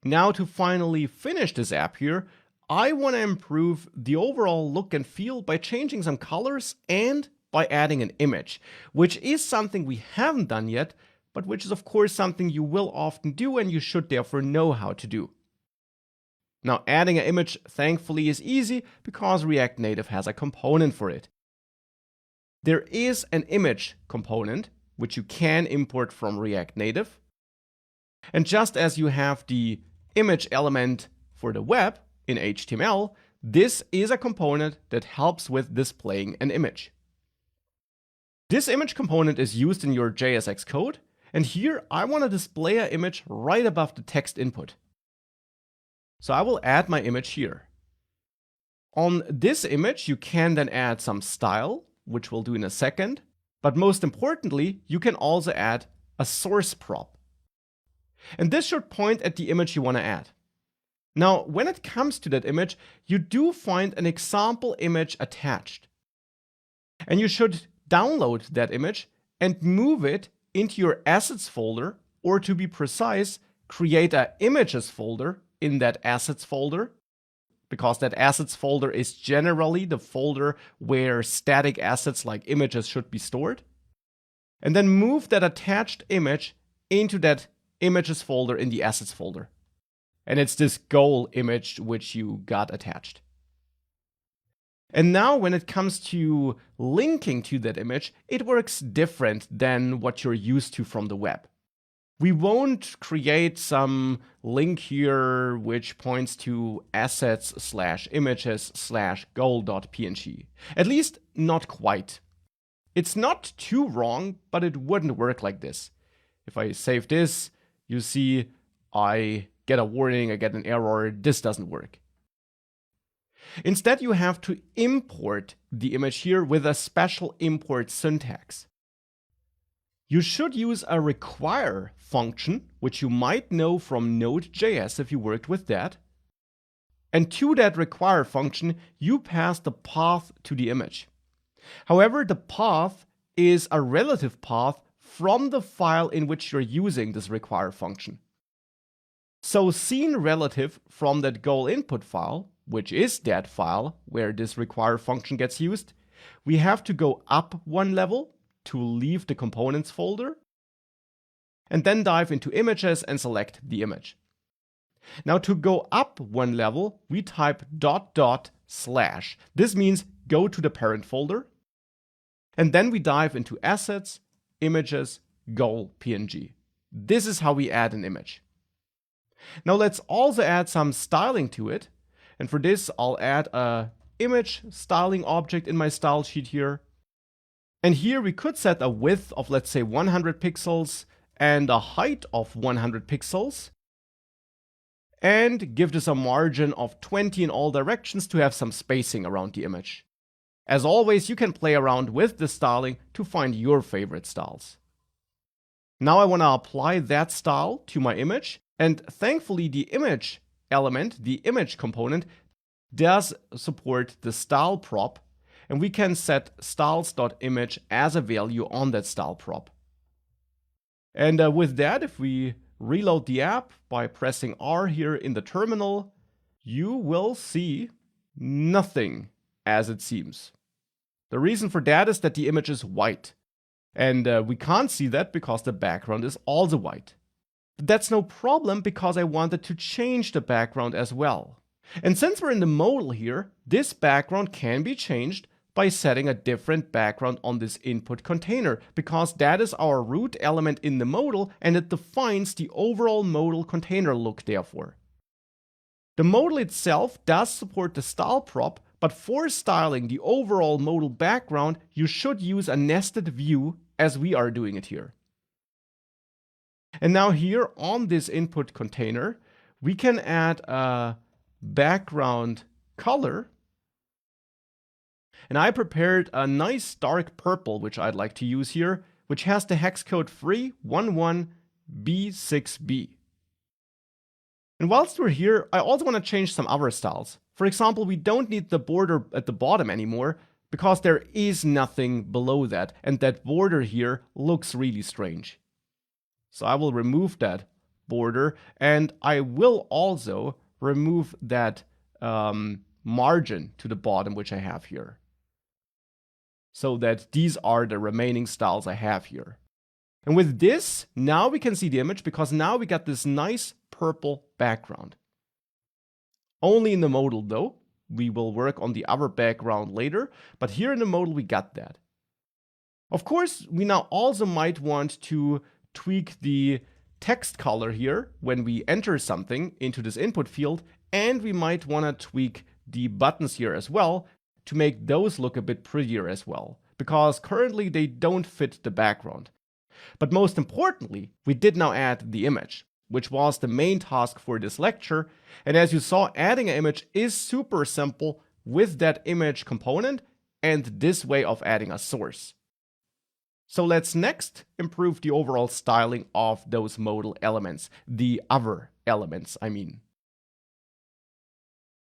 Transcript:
Now to finally finish this app here, I want to improve the overall look and feel by changing some colors and by adding an image, which is something we haven't done yet, but which is of course something you will often do and you should therefore know how to do. Now adding an image thankfully is easy because React Native has a component for it. There is an image component which you can import from React Native. And just as you have the image element for the web in HTML, this is a component that helps with displaying an image. This image component is used in your JSX code, and here I want to display an image right above the text input. So I will add my image here. On this image, you can then add some style, which we'll do in a second, but most importantly, you can also add a source prop. And this should point at the image you want to add. Now, when it comes to that image, you do find an example image attached. And you should download that image and move it into your assets folder, or to be precise, create an images folder in that assets folder, because that assets folder is generally the folder where static assets like images should be stored. And then move that attached image into that images folder in the assets folder. And it's this goal image which you got attached. And now when it comes to linking to that image, it works different than what you're used to from the web. We won't create some link here which points to assets/images/goal.png. At least not quite. It's not too wrong, but it wouldn't work like this. If I save this, you see I get a warning, I get an error, this doesn't work. Instead, you have to import the image here with a special import syntax. You should use a require function, which you might know from Node.js if you worked with that. And to that require function, you pass the path to the image. However, the path is a relative path from the file in which you're using this require function. So seen relative from that goal input file, which is that file where this require function gets used, we have to go up one level to leave the components folder, and then dive into images and select the image. Now to go up one level, we type ... This means go to the parent folder, and then we dive into assets, images, goal.png. This is how we add an image. Now let's also add some styling to it. And for this, I'll add a image styling object in my style sheet here. And here we could set a width of, let's say, 100 pixels and a height of 100 pixels. And give this a margin of 20 in all directions to have some spacing around the image. As always, you can play around with the styling to find your favorite styles. Now I want to apply that style to my image. And thankfully, the image element, the image component, does support the style prop, and we can set styles.image as a value on that style prop. And with that, if we reload the app by pressing R here in the terminal, you will see nothing as it seems. The reason for that is that the image is white, and we can't see that because the background is also white. But that's no problem because I wanted to change the background as well. And since we're in the modal here, this background can be changed by setting a different background on this input container, because that is our root element in the modal and it defines the overall modal container look therefore. The modal itself does support the style prop, but for styling the overall modal background, you should use a nested view as we are doing it here. And now here on this input container, we can add a background color. And I prepared a nice dark purple, which I'd like to use here, which has the hex code 311B6B. And whilst we're here, I also want to change some other styles. For example, we don't need the border at the bottom anymore, because there is nothing below that, and that border here looks really strange. So I will remove that border, and I will also remove that margin to the bottom, which I have here, so that these are the remaining styles I have here. And with this, now we can see the image because now we got this nice purple background. Only in the modal though. We will work on the other background later, but here in the modal we got that. Of course, we now also might want to tweak the text color here when we enter something into this input field, and we might want to tweak the buttons here as well to make those look a bit prettier as well, because currently they don't fit the background. But most importantly, we did now add the image, which was the main task for this lecture. And as you saw, adding an image is super simple with that image component and this way of adding a source. So let's next improve the overall styling of those modal elements, the other elements, I mean.